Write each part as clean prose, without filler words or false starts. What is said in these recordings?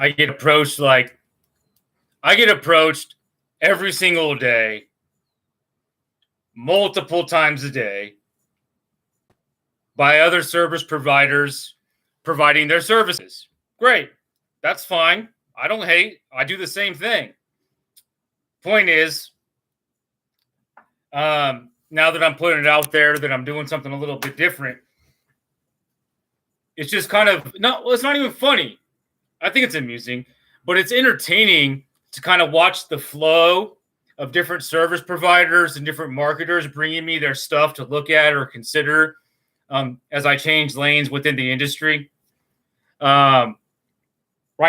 I get approached every single day, multiple times a day, by other service providers providing their services. Great. That's fine. I don't hate. I do the same thing. Point is, now that I'm putting it out there, that I'm doing something a little bit different, it's just kind of, it's not even funny. I think it's amusing, but it's entertaining to kind of watch the flow of different service providers and different marketers bringing me their stuff to look at or consider as I change lanes within the industry. Right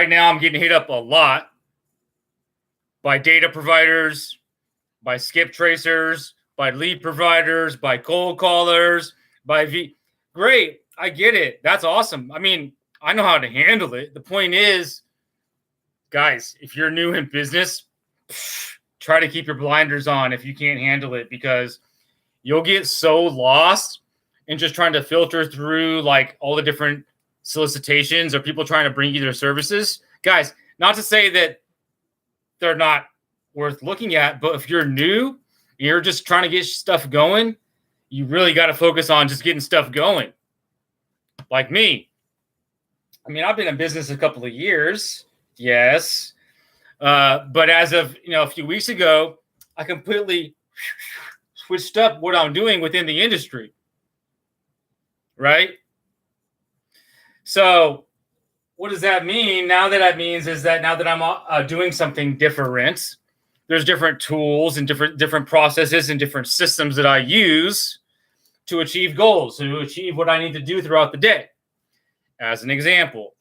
now, I'm getting hit up a lot by data providers, by skip tracers, by lead providers, by cold callers, Great, I get it. That's awesome. I mean, I know how to handle it. The point is, guys, if you're new in business, try to keep your blinders on if you can't handle it, because you'll get so lost in just trying to filter through like all the different solicitations or people trying to bring you their services. Guys, not to say that they're not worth looking at, but if you're new, you're just trying to get stuff going, you really got to focus on just getting stuff going. Like me. I mean, I've been in business a couple of years. Yes. But as of, a few weeks ago, I completely switched up what I'm doing within the industry. Right? So what does that mean? Now that means is that now that I'm doing something different, there's different tools and different processes and different systems that I use to achieve goals, to achieve what I need to do throughout the day. As an example,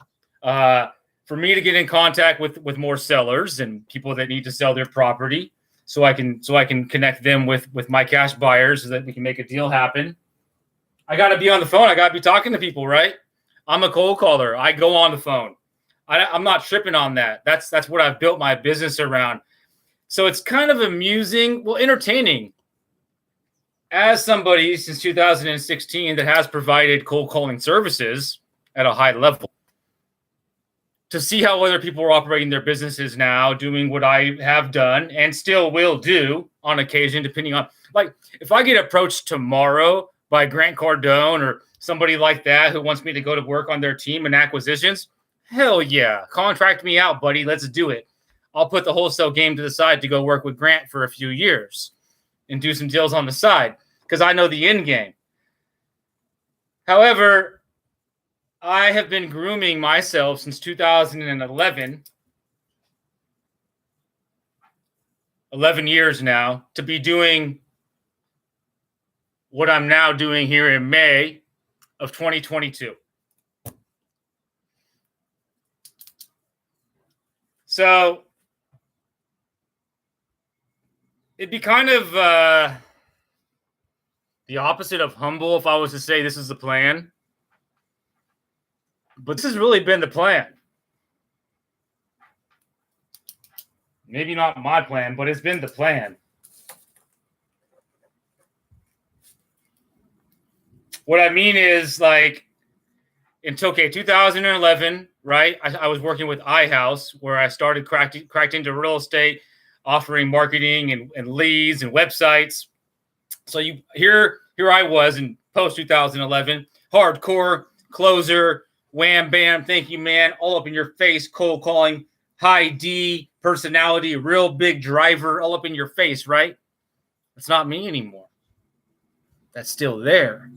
for me to get in contact with more sellers and people that need to sell their property, so I can connect them with my cash buyers so that we can make a deal happen. I got to be on the phone. I got to be talking to people, right? I'm a cold caller. I go on the phone. I'm not tripping on that. That's what I've built my business around. So it's kind of amusing, entertaining, as somebody since 2016 that has provided cold calling services at a high level, to see how other people are operating their businesses now, doing what I have done and still will do on occasion, depending on, like, if I get approached tomorrow by Grant Cardone or somebody like that who wants me to go to work on their team and acquisitions, hell yeah, contract me out, buddy. Let's do it. I'll put the wholesale game to the side to go work with Grant for a few years and do some deals on the side because I know the end game. However, I have been grooming myself since 2011, 11 years now, to be doing what I'm now doing here in May of 2022. So it'd be kind of the opposite of humble if I was to say this is the plan. But this has really been the plan. Maybe not my plan, but it's been the plan. What I mean is, like, in 2011, right? I was working with iHouse, where I started cracked into real estate, offering marketing and leads and websites. So here I was in post 2011, hardcore closer, wham bam, thank you, man, all up in your face, cold calling, high D personality, real big driver, all up in your face, right? It's not me anymore. That's still there.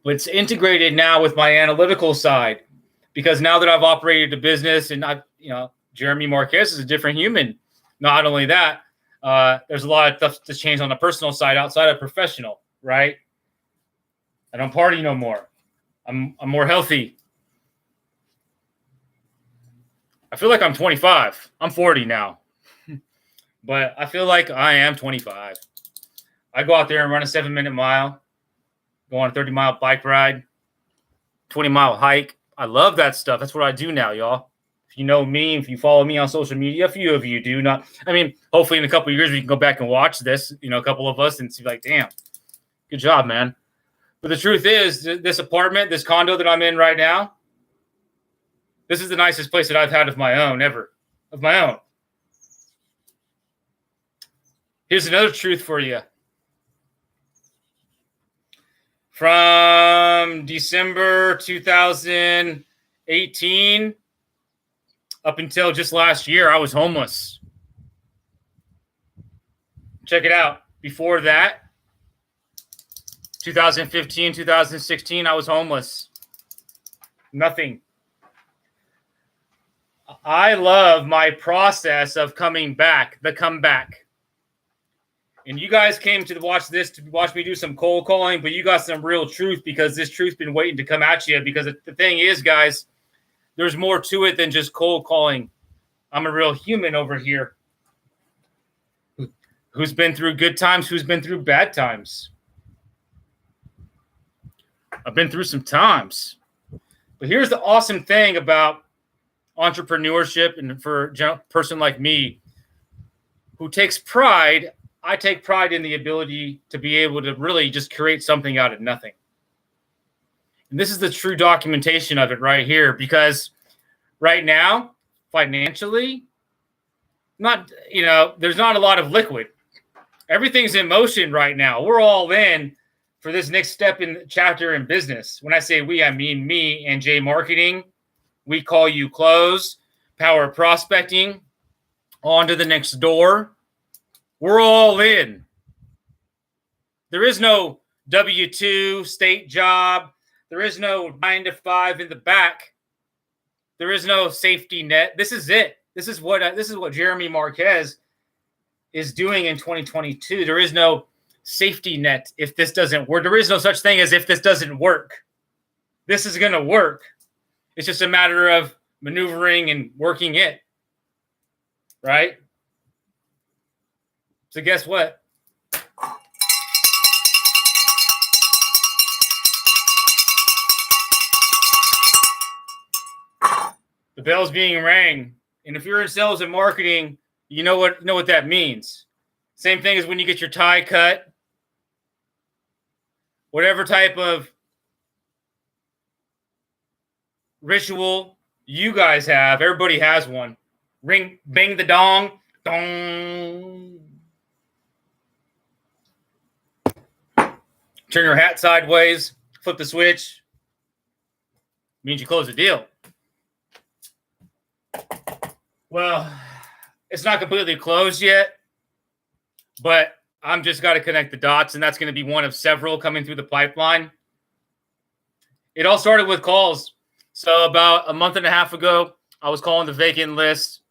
But it's integrated now with my analytical side, because now that I've operated the business and Jeremy Marquez is a different human. Not only that, there's a lot of stuff to change on the personal side outside of professional, right? I don't party no more. I'm more healthy. I feel like I'm 25. I'm 40 now. But I feel like I am 25. I go out there and run a 7-minute mile, go on a 30-mile bike ride, 20-mile hike. I love that stuff. That's what I do now, y'all. If you know me, if you follow me on social media, a few of you do not. I mean, hopefully in a couple of years we can go back and watch this, a couple of us, and see like, damn, good job, man. But the truth is, this apartment, this condo that I'm in right now, This is the nicest place that I've had of my own ever. Of my own. Here's another truth for you. From December 2018 up until just last year, I was homeless. Check it out. Before that, 2015, 2016, I was homeless. Nothing. I love my process of coming back, the comeback. And you guys came to watch this to watch me do some cold calling, but you got some real truth because this truth's been waiting to come at you. Because the thing is, guys, there's more to it than just cold calling. I'm a real human over here who's been through good times, who's been through bad times. I've been through some times. But here's the awesome thing about entrepreneurship, and for a person like me who takes pride, I take pride in the ability to be able to really just create something out of nothing. And this is the true documentation of it right here, because right now, financially, there's not a lot of liquid. Everything's in motion right now. We're all in for this next step in chapter in business. When I say we, I mean me and J Marqeting. We call you close, power prospecting, on to the next door. We're all in. There is no W-2 state job. There is no 9 to 5 in the back. There is no safety net. This is it. This is what Jeremy Marquez is doing in 2022. There is no safety net if this doesn't work. There is no such thing as if this doesn't work. This is going to work. It's just a matter of maneuvering and working it. Right? So guess what? The bell's being rang. And if you're in sales and marketing, you know what that means. Same thing as when you get your tie cut. Whatever type of ritual you guys have, everybody has one. Ring, bang the dong, dong. Turn your hat sideways, flip the switch. Means you close the deal. Well, it's not completely closed yet, but I'm just got to connect the dots, and that's going to be one of several coming through the pipeline. It all started with calls. So about a month and a half ago, I was calling the vacant list,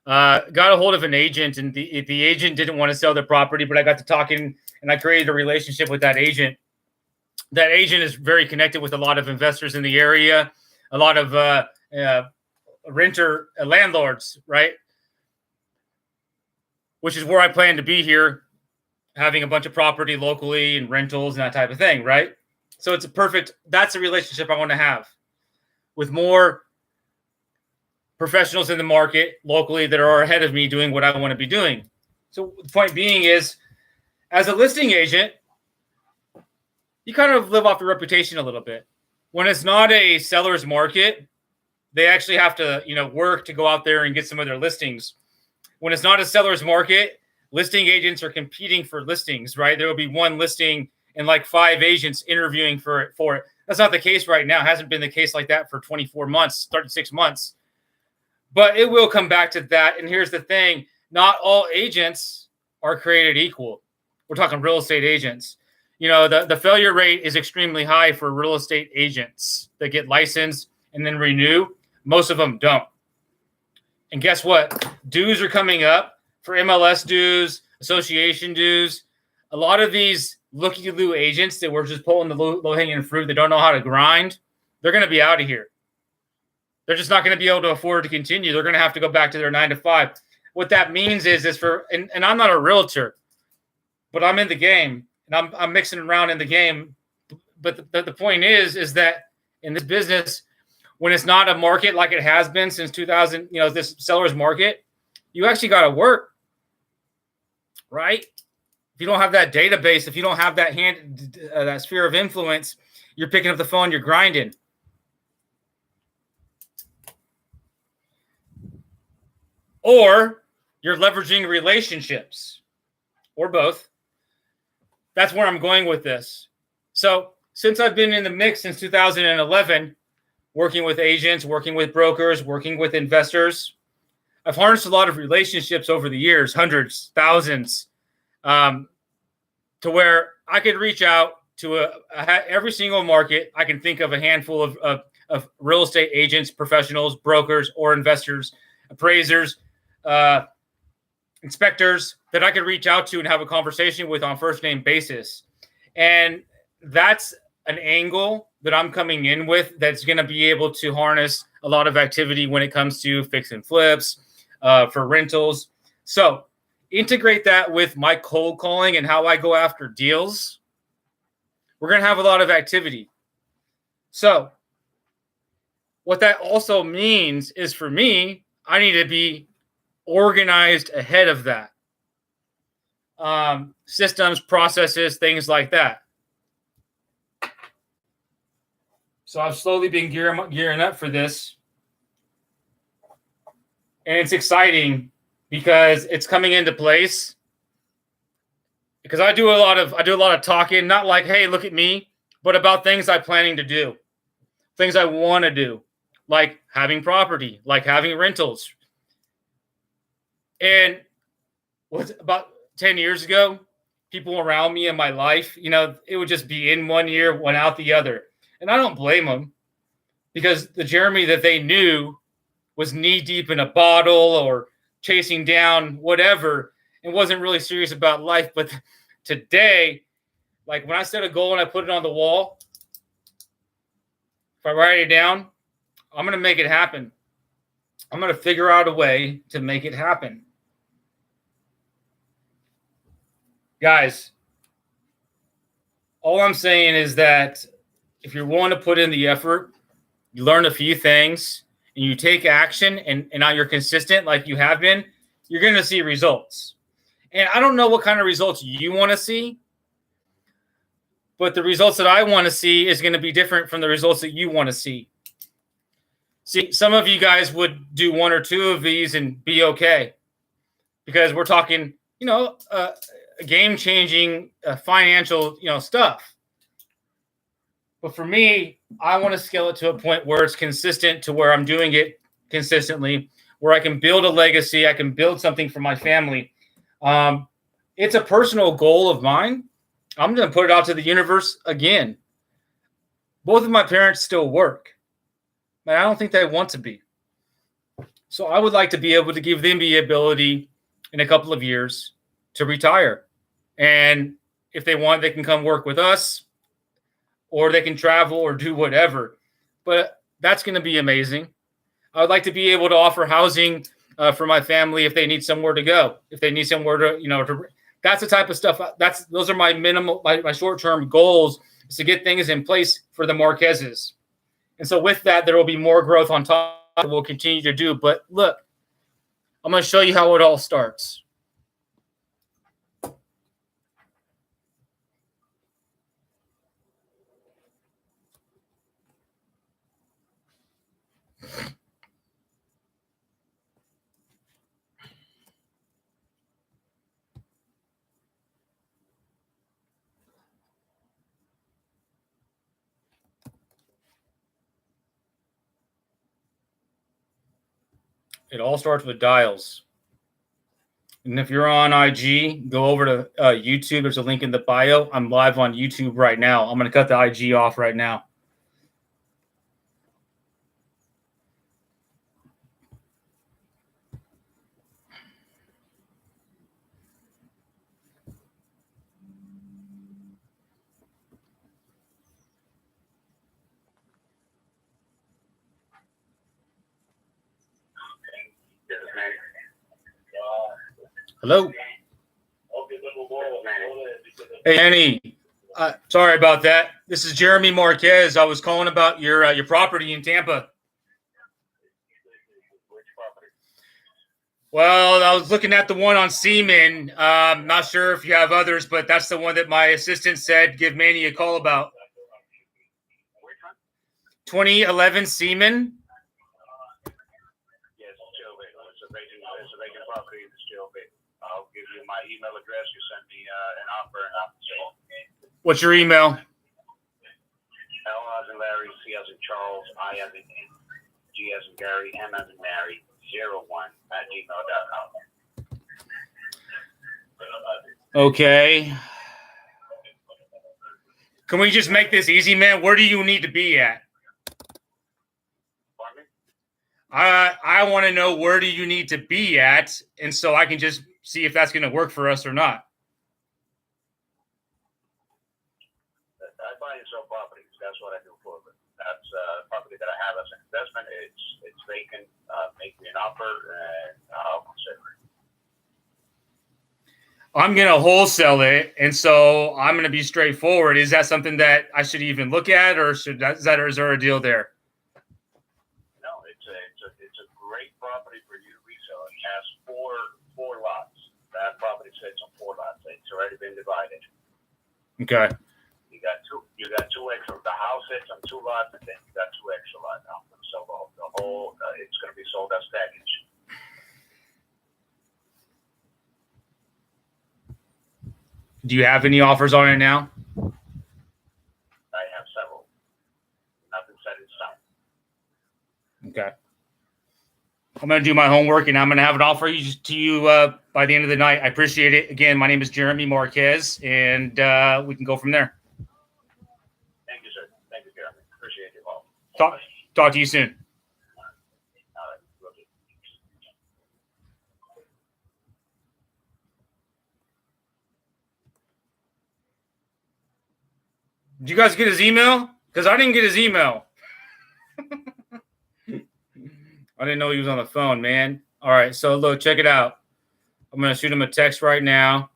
got a hold of an agent, and the agent didn't want to sell their property, but I got to talking, and I created a relationship with that agent. That agent is very connected with a lot of investors in the area, a lot of landlords, right? Which is where I plan to be here, having a bunch of property locally and rentals and that type of thing, right? So that's a relationship I want to have with more professionals in the market locally that are ahead of me doing what I want to be doing. So the point being is, as a listing agent, you kind of live off the reputation a little bit. When it's not a seller's market, they actually have to, work to go out there and get some of their listings. When it's not a seller's market, listing agents are competing for listings, right? There will be one listing and like 5 agents interviewing for it. That's not the case right now. It hasn't been the case like that for 24 months, 36 months. But it will come back to that. And here's the thing. Not all agents are created equal. We're talking real estate agents. The failure rate is extremely high for real estate agents that get licensed and then renew. Most of them don't. And guess what? Dues are coming up for MLS dues, association dues. A lot of these looky-loo agents that were just pulling the low-hanging fruit, that don't know how to grind, they're going to be out of here. They're just not going to be able to afford to continue. They're going to have to go back to their 9 to 5. What that means is and I'm not a realtor, but I'm in the game, and I'm mixing around in the game. But the point is that in this business, when it's not a market like it has been since 2000, this seller's market, you actually got to work, right? If you don't have that database, if you don't have that that sphere of influence, you're picking up the phone, you're grinding. or you're leveraging relationships, or both. That's where I'm going with this. So since I've been in the mix since 2011, working with agents, working with brokers, working with investors, I've harnessed a lot of relationships over the years, hundreds, thousands, to where I could reach out to every single market. I can think of a handful of real estate agents, professionals, brokers, or investors, appraisers, inspectors that I could reach out to and have a conversation with on first name basis. And that's an angle that I'm coming in with that's going to be able to harness a lot of activity when it comes to fix and flips, for rentals. So integrate that with my cold calling and how I go after deals. We're going to have a lot of activity. So what that also means is, for me, I need to be organized ahead of that. Systems, processes, things like that. So I've slowly been gearing up for this. And it's exciting because it's coming into place. Because I do a lot of talking, not like, hey, look at me, but about things I'm planning to do, things I want to do, like having property, like having rentals. And what's about 10 years ago, people around me in my life, it would just be in one year, one out the other. And I don't blame them, because the Jeremy that they knew was knee deep in a bottle or chasing down whatever and wasn't really serious about life. But today, like when I set a goal and I put it on the wall, if I write it down, I'm going to make it happen. I'm going to figure out a way to make it happen. Guys, all I'm saying is that if you're willing to put in the effort, you learn a few things, and you take action, and now you're consistent like you have been, you're going to see results. And I don't know what kind of results you want to see, but the results that I want to see is going to be different from the results that you want to see. See, some of you guys would do one or two of these and be okay, because we're talking, game-changing financial, stuff. But for me, I want to scale it to a point where it's consistent, to where I'm doing it consistently, where I can build a legacy, I can build something for my family. It's a personal goal of mine. I'm going to put it out to the universe again. Both of my parents still work, but I don't think they want to be. So I would like to be able to give them the ability in a couple of years to retire. And if they want, they can come work with us, or they can travel or do whatever. But that's going to be amazing. I would like to be able to offer housing for my family if they need somewhere to go, if they need somewhere to, that's the type of stuff. Those are my minimal, my short-term goals, is to get things in place for the Marquezes. And so with that, there will be more growth on top that we'll continue to do. But look, I'm going to show you how it all starts. It all starts with dials. And if you're on IG, go over to YouTube. There's a link in the bio. I'm live on YouTube right now. I'm going to cut the IG off right now. Hello. Hey, Annie. Sorry about that. This is Jeremy Marquez. I was calling about your property in Tampa. Well, I was looking at the one on Seaman. Not sure if you have others, but that's the one that my assistant said give Manny a call about. 2011 Seaman. It's a vacant property in the still bit. I'll give you my email address. You send me an offer, and I'll say. What's your email? L as in Larry, C as in Charles, I as in G as in Gary, M as in Mary, 01@gmail.com. Okay. Can we just make this easy, man? Where do you need to be at? Pardon me? I want to know where do you need to be at, and so I can just see if that's going to work for us or not. I buy and sell properties. That's what I do for a living. That's property that I have as an investment. It's vacant. Make me an offer, and I'll consider it. I'm going to wholesale it, and so I'm going to be straightforward. Is that something that I should even look at, or is there a deal there? No, it's a great property for you to resell. It has four lots. That property sits on 4 lots. It's already been divided. Okay. You got two extra. The house sits on 2 lots, and then you got 2 extra lots. So the whole it's going to be sold as package. Do you have any offers on it now? I have several. Nothing set in stone. Okay. I'm going to do my homework, and I'm going to have an offer to you by the end of the night. I appreciate it. Again, my name is Jeremy Marquez, and we can go from there. Thank you, sir. Thank you, Jeremy. Appreciate your help. Talk to you soon. All right. Okay. Did you guys get his email? Because I didn't get his email. I didn't know he was on the phone, man. All right, so look, check it out. I'm going to shoot him a text right now.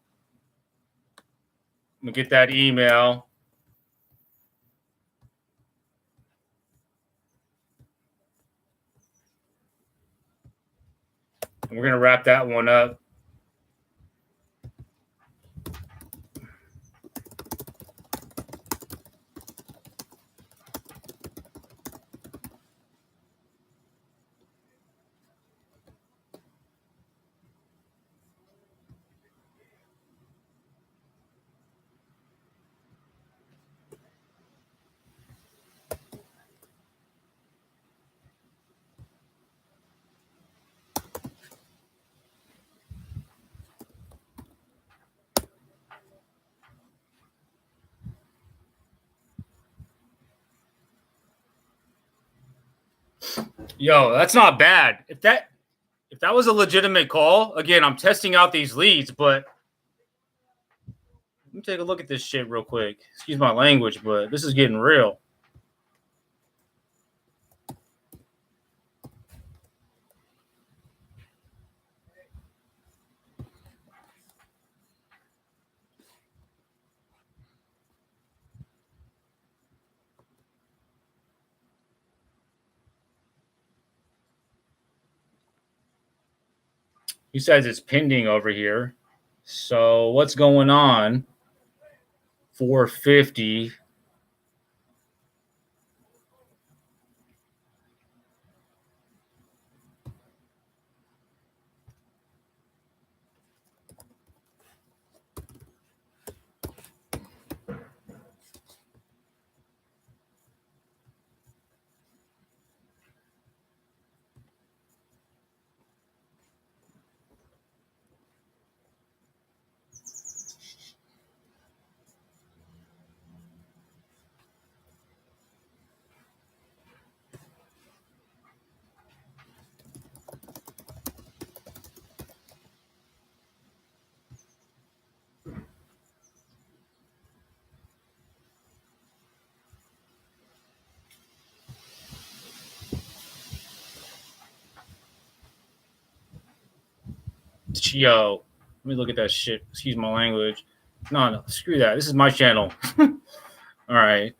I'm going to get that email. And we're going to wrap that one up. Yo, that's not bad. If that was a legitimate call, again, I'm testing out these leads, but let me take a look at this shit real quick. Excuse my language, but this is getting real. He says it's pending over here. So what's going on? 450. Yo, let me look at that shit. Excuse my language. No, screw that. This is my channel. All right.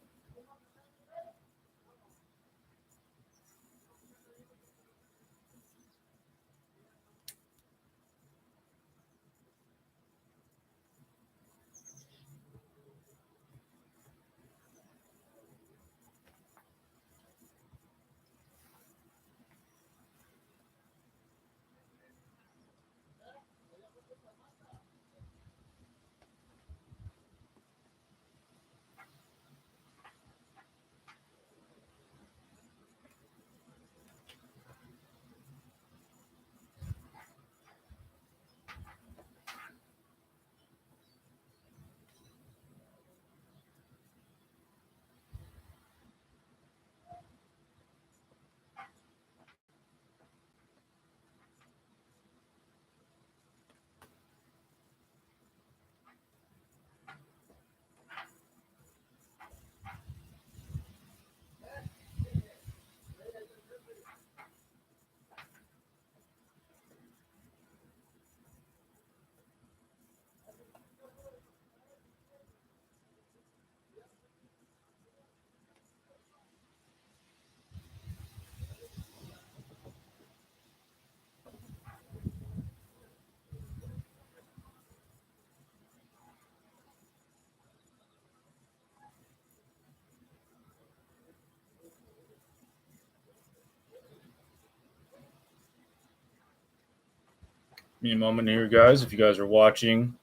me a moment here, guys. If you guys are watching,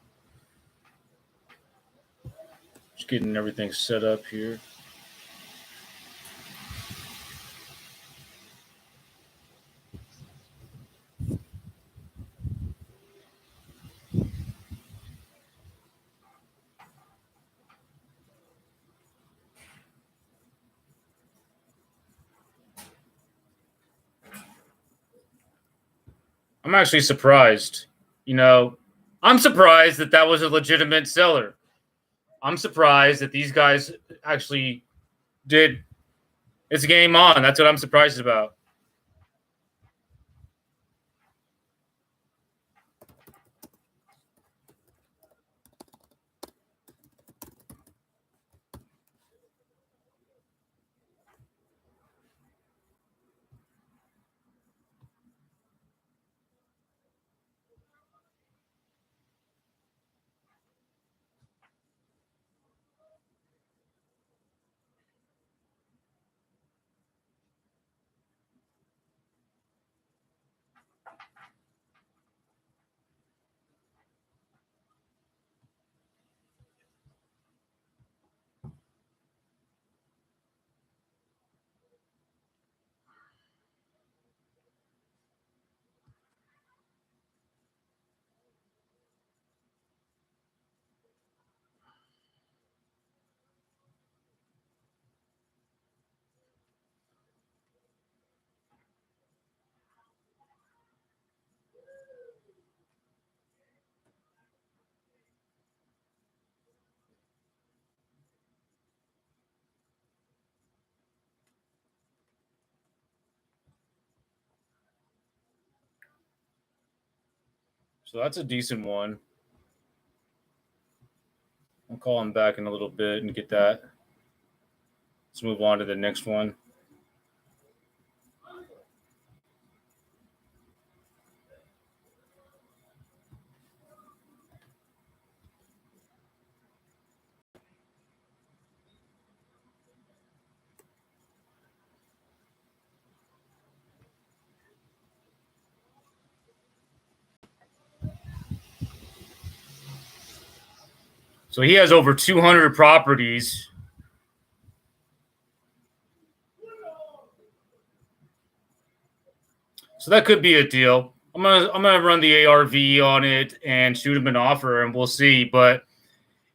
just getting everything set up here. I'm actually surprised. I'm surprised that was a legitimate seller. I'm surprised that these guys actually did. It's game on. That's what I'm surprised about. So that's a decent one. I'll call him back in a little bit and get that. Let's move on to the next one. So he has over 200 properties. So that could be a deal. I'm gonna run the ARV on it and shoot him an offer, and we'll see. But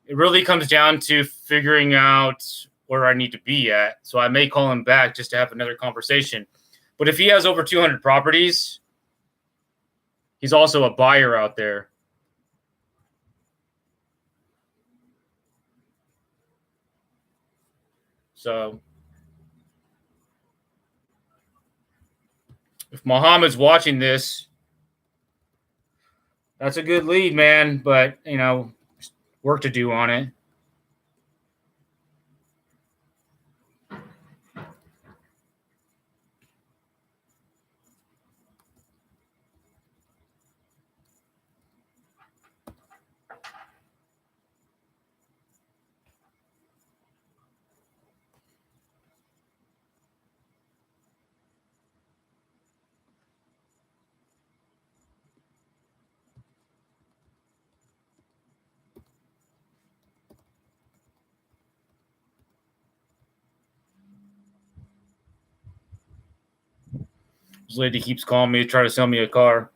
it really comes down to figuring out where I need to be at. So I may call him back just to have another conversation. But if he has over 200 properties, he's also a buyer out there. So if Muhammad's watching this, that's a good lead, man. But, work to do on it. This lady keeps calling me to try to sell me a car.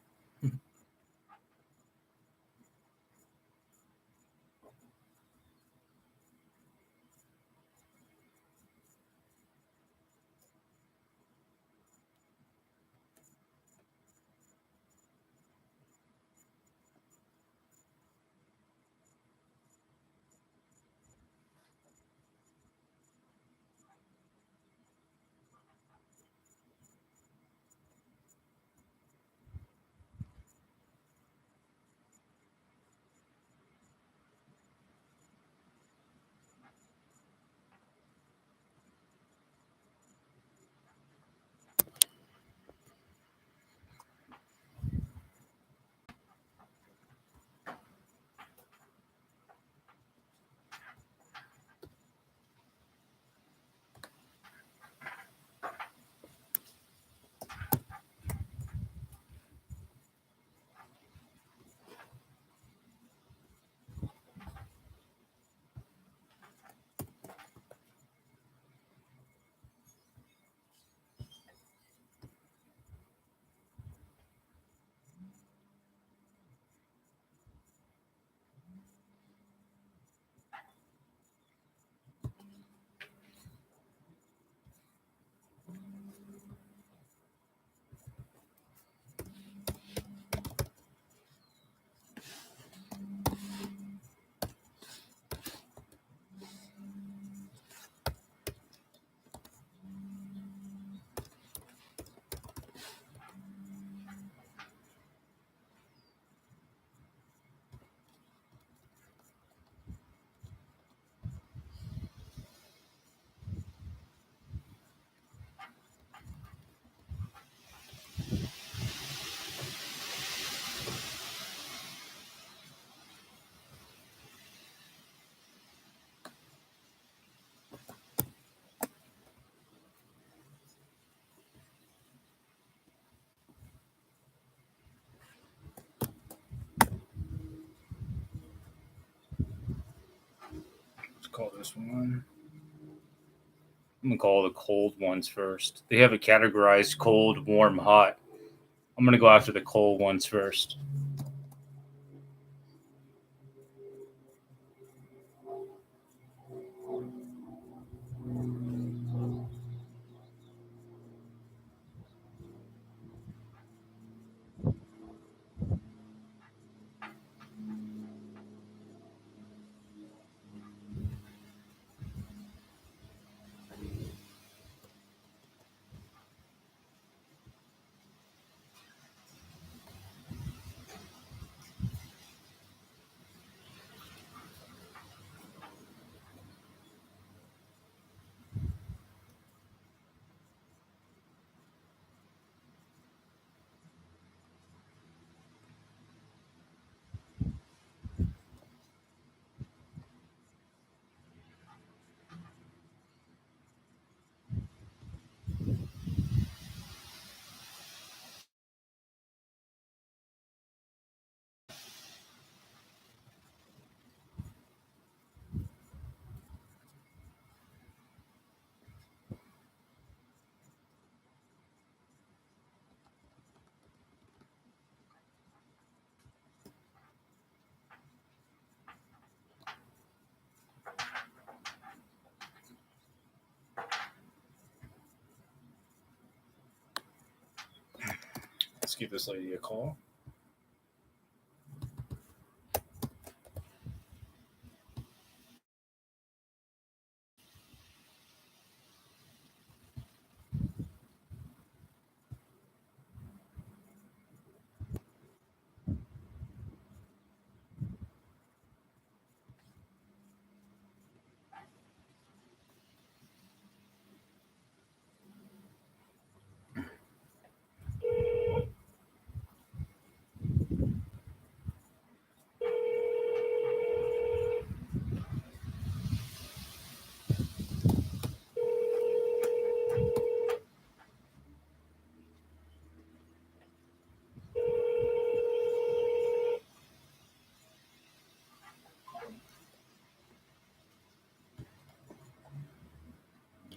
call this one. I'm gonna call the cold ones first. They have it categorized cold, warm, hot. I'm gonna go after the cold ones first. Let's give this lady a call.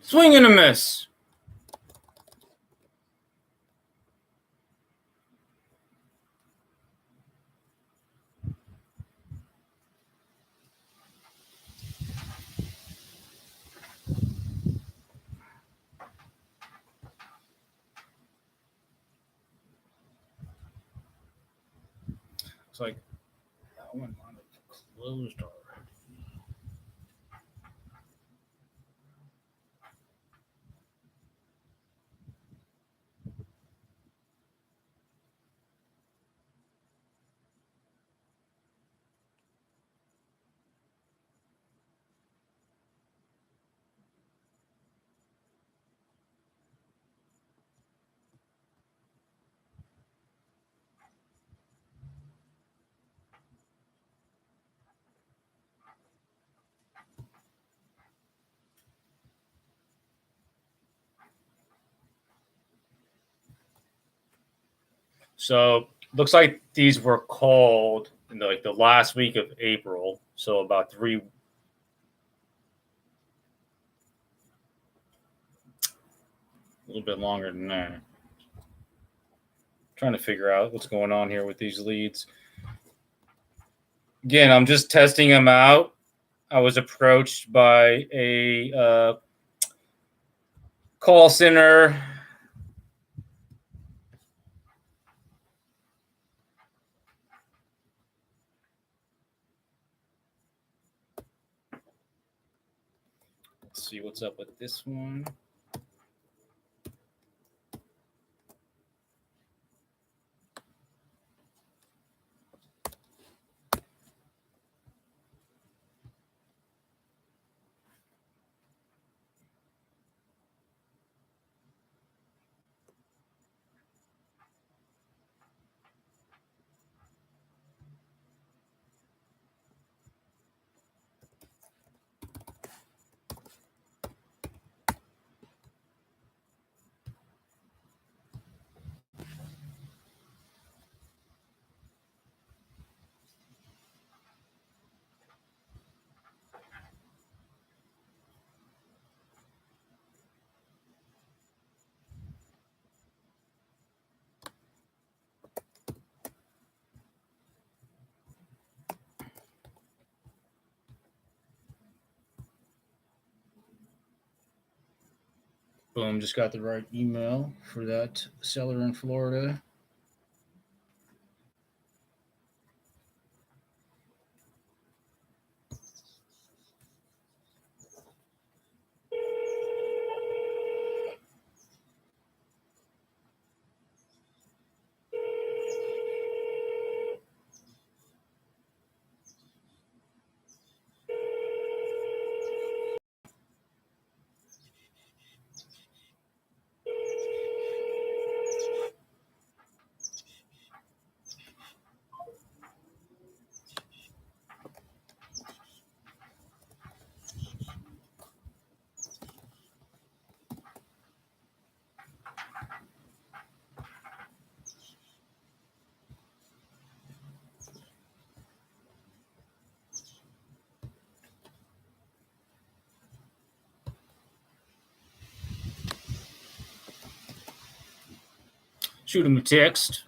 Swing and a miss. It's like that one might have closed already. So looks like these were called in the last week of April. So about a little bit longer than that. Trying to figure out what's going on here with these leads. Again, I'm just testing them out. I was approached by a call center. Let's see what's up with this one. Boom, just got the right email for that seller in Florida. Shoot him a text.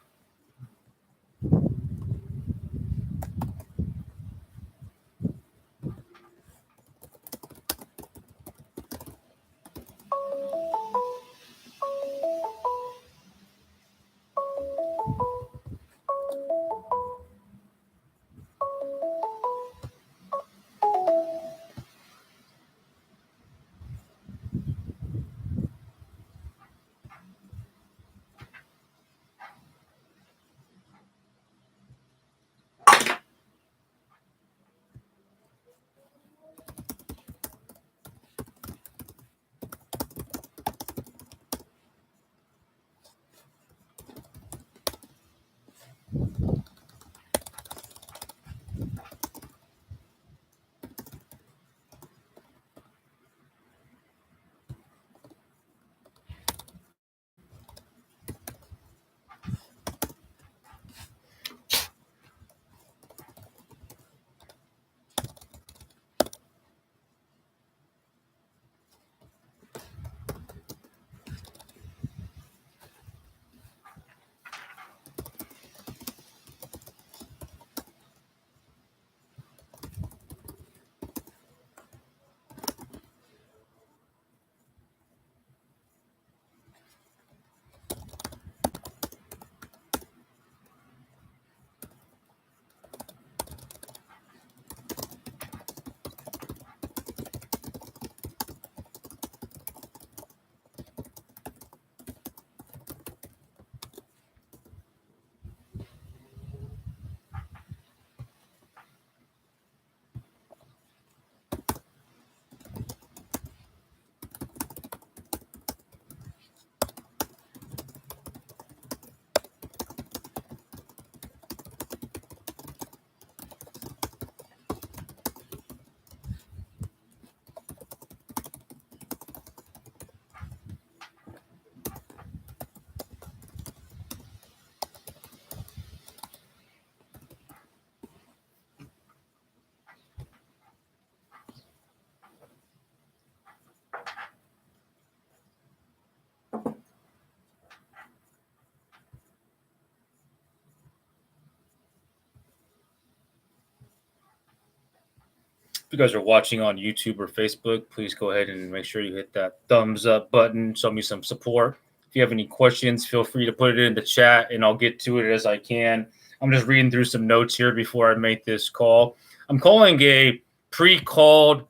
If you guys are watching on YouTube or Facebook, please go ahead and make sure you hit that thumbs up button. Show me some support. If you have any questions, feel free to put it in the chat and I'll get to it as I can. I'm just reading through some notes here before I make this call. I'm calling a pre-called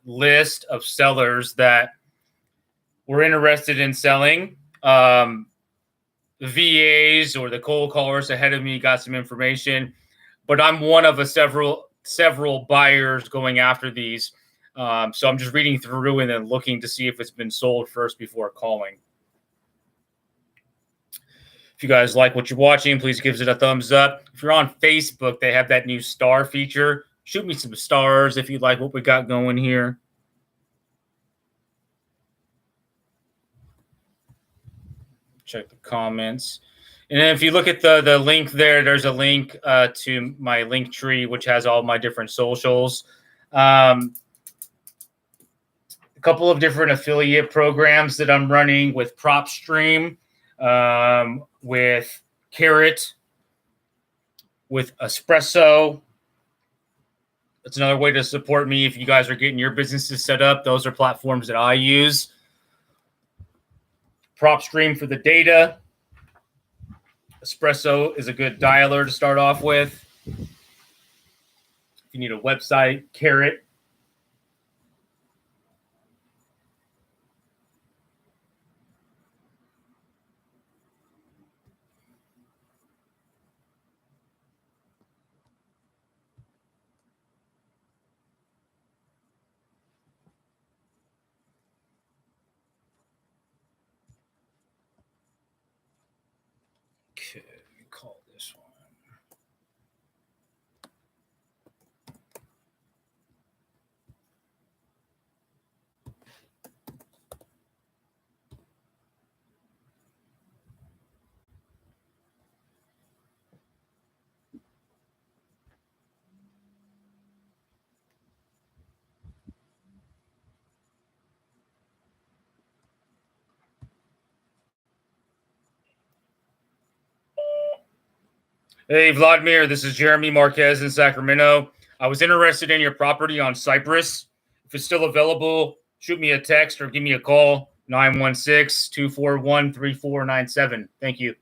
list of sellers that were interested in selling. The VAs or the cold callers ahead of me got some information, but I'm one of several buyers going after these. So I'm just reading through and then looking to see if it's been sold first before calling. If you guys like what you're watching, please give it a thumbs up. If you're on Facebook, they have that new star feature. Shoot me some stars if you like what we got going here. Check the comments. And then if you look at the link there, there's a link to my link tree, which has all my different socials. A couple of different affiliate programs that I'm running with PropStream, with Carrot, with Espresso. That's another way to support me if you guys are getting your businesses set up. Those are platforms that I use. prop stream for the data. Espresso is a good dialer to start off with. If you need a website, Carrot. Okay, call this one. Hey, Vladimir, this is Jeremy Marquez in Sacramento. I was interested in your property on Cypress. If it's still available, shoot me a text or give me a call, 916-241-3497. Thank you.